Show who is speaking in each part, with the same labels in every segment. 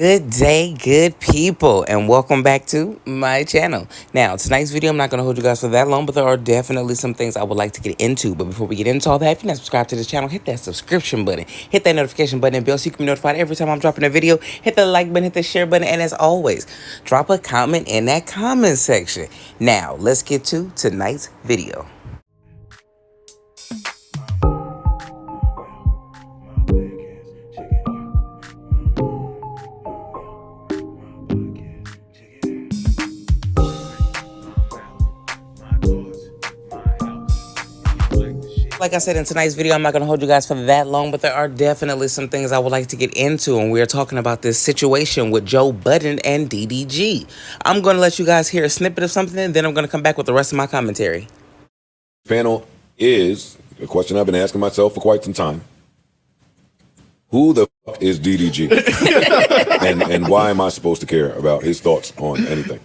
Speaker 1: Good day, good people, and welcome back to my channel. Now, tonight's video, I'm not going to hold you guys for that long, but there are definitely some things I would like to get into. But before we get into all that, if you're not subscribed to this channel, hit that subscription button, hit that notification button and bell so you can be notified every time I'm dropping a video. Hit the like button, hit the share button, and as always, drop a comment in that comment section. Now, let's get to tonight's video. Like I said in tonight's video, I'm not going to hold you guys for that long, but there are definitely some things I would like to get into, and we're talking about this situation with Joe Budden and DDG. I'm going to let you guys hear a snippet of something, and then I'm going to come back with the rest of my commentary.
Speaker 2: Panel is a question I've been asking myself for quite some time. Who the fuck is DDG? and why am I supposed to care about his thoughts on anything?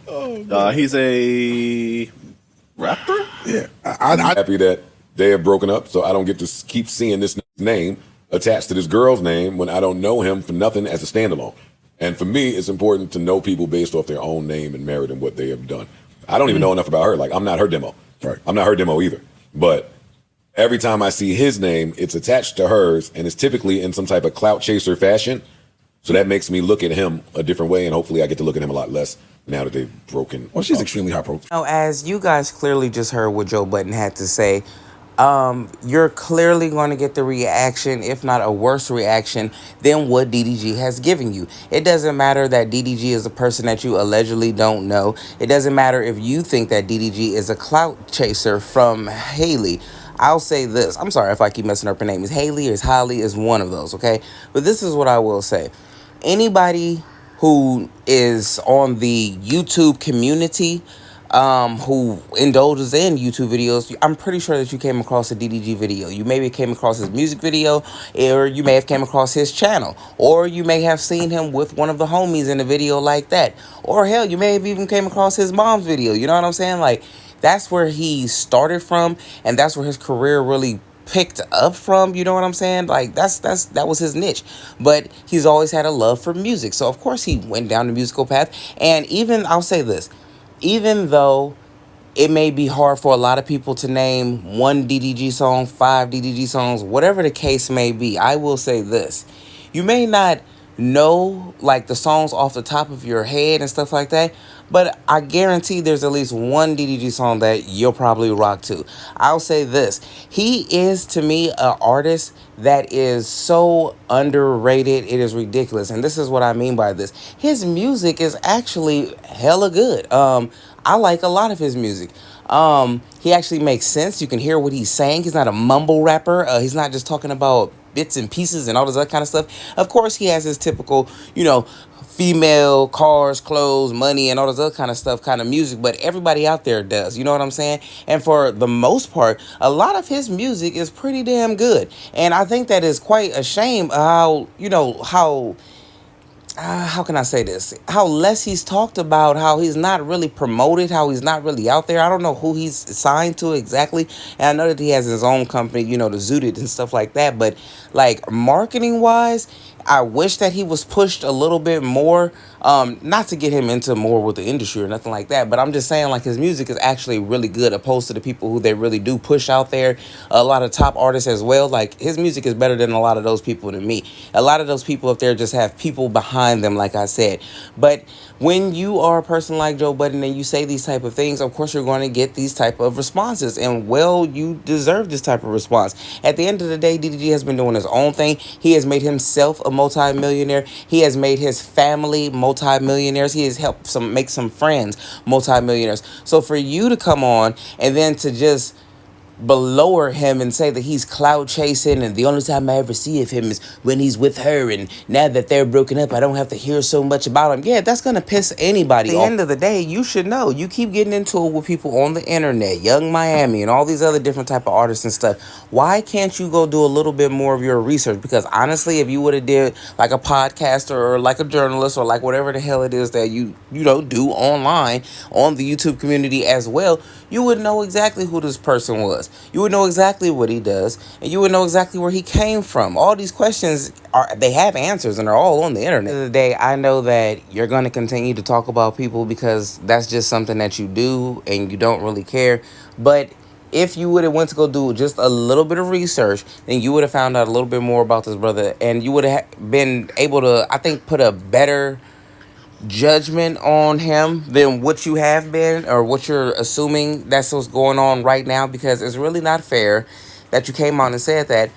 Speaker 3: He's a rapper?
Speaker 2: Yeah. I'm happy that they have broken up, so I don't get to keep seeing this name attached to this girl's name when I don't know him for nothing as a standalone. And for me, it's important to know people based off their own name and merit and what they have done. I don't even know enough about her. Like, I'm not her demo. Right. I'm not her demo either. But every time I see his name, it's attached to hers, and it's typically in some type of clout chaser fashion. So that makes me look at him a different way, and hopefully I get to look at him a lot less now that they've broken.
Speaker 4: Well, she's extremely high profile.
Speaker 1: Now, as you guys clearly just heard what Joe Budden had to say, you're clearly going to get the reaction, if not a worse reaction, than what DDG has given you. It doesn't matter that DDG is a person that you allegedly don't know. It doesn't matter if you think that DDG is a clout chaser from Haley. I'll say this. I'm sorry if I keep messing up her name. Is Haley or is Holly is one of those, okay? But this is what I will say. Anybody who is on the YouTube community who indulges in YouTube videos, I'm pretty sure that you came across a DDG video. You maybe came across his music video, or you may have came across his channel, or you may have seen him with one of the homies in a video like that, or hell, you may have even came across his mom's video. You know what I'm saying? Like, that's where he started from, and that's where his career really picked up from. You know what I'm saying? Like, that was his niche. But he's always had a love for music, so of course he went down the musical path. And even, I'll say this, even though it may be hard for a lot of people to name one DDG song, 5 DDG songs, whatever the case may be, I will say this. You may not know like the songs off the top of your head and stuff like that, but I guarantee there's at least one DDG song that you'll probably rock to. I'll say this. He is, to me, an artist that is so underrated. It is ridiculous. And this is what I mean by this. His music is actually hella good. I like a lot of his music. He actually makes sense. You can hear what he's saying. He's not a mumble rapper. He's not just talking about bits and pieces and all this other kind of stuff. Of course, he has his typical, female, cars, clothes, money, and all this other kind of stuff, kind of music, but everybody out there does, you know what I'm saying? And for the most part, a lot of his music is pretty damn good. And I think that is quite a shame how can I say this? How less he's talked about, how he's not really promoted, how he's not really out there. I don't know who he's signed to exactly. And I know that he has his own company, the Zooted and stuff like that. But like marketing wise, I wish that he was pushed a little bit more. Not to get him into more with the industry or nothing like that, but I'm just saying like his music is actually really good opposed to the people who they really do push out there. A lot of top artists as well. Like his music is better than a lot of those people to me. A lot of those people up there just have people behind them, like I said. But when you are a person like Joe Budden and you say these type of things, of course you're going to get these type of responses. And well, you deserve this type of response. At the end of the day, DDG has been doing his own thing. He has made himself a multi-millionaire. He has made his family multi-millionaires. He has helped make some friends multi-millionaires. So for you to come on and then to just below him and say that he's cloud chasing and the only time I ever see of him is when he's with her, and now that they're broken up I don't have to hear so much about him. Yeah, that's gonna piss anybody off. At the end of the day, you should know. You keep getting into it with people on the internet, Young Miami and all these other different type of artists and stuff. Why can't you go do a little bit more of your research? Because honestly, if you would have did like a podcaster or like a journalist or like whatever the hell it is that you do online on the YouTube community as well, you would know exactly who this person was. does. You would know exactly what he does, and you would know exactly where he came from. All these questions they have answers, and they're all on the internet. At the end of the day, I know that you're going to continue to talk about people because that's just something that you do, and you don't really care. But if you would have went to go do just a little bit of research, then you would have found out a little bit more about this brother, and you would have been able to, I think, put a better judgment on him than what you have been, or what you're assuming that's what's going on right now, because it's really not fair that you came out and said that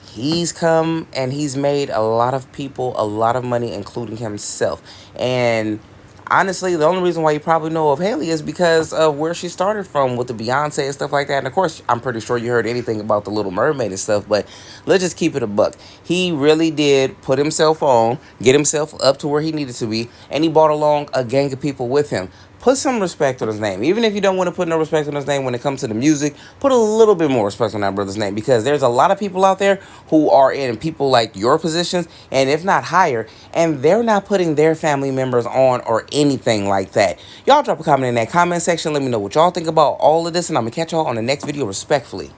Speaker 1: he's come and he's made a lot of people a lot of money, including himself. And honestly, the only reason why you probably know of Haley is because of where she started from with the Beyonce and stuff like that. And of course, I'm pretty sure you heard anything about the Little Mermaid and stuff, but let's just keep it a buck. He really did put himself on, get himself up to where he needed to be, and he brought along a gang of people with him. Put some respect on his name. Even if you don't want to put no respect on his name when it comes to the music, put a little bit more respect on that brother's name, because there's a lot of people out there who are in people like your positions, and if not higher, and they're not putting their family members on or anything like that. Y'all drop a comment in that comment section. Let me know what y'all think about all of this, and I'm going to catch y'all on the next video respectfully.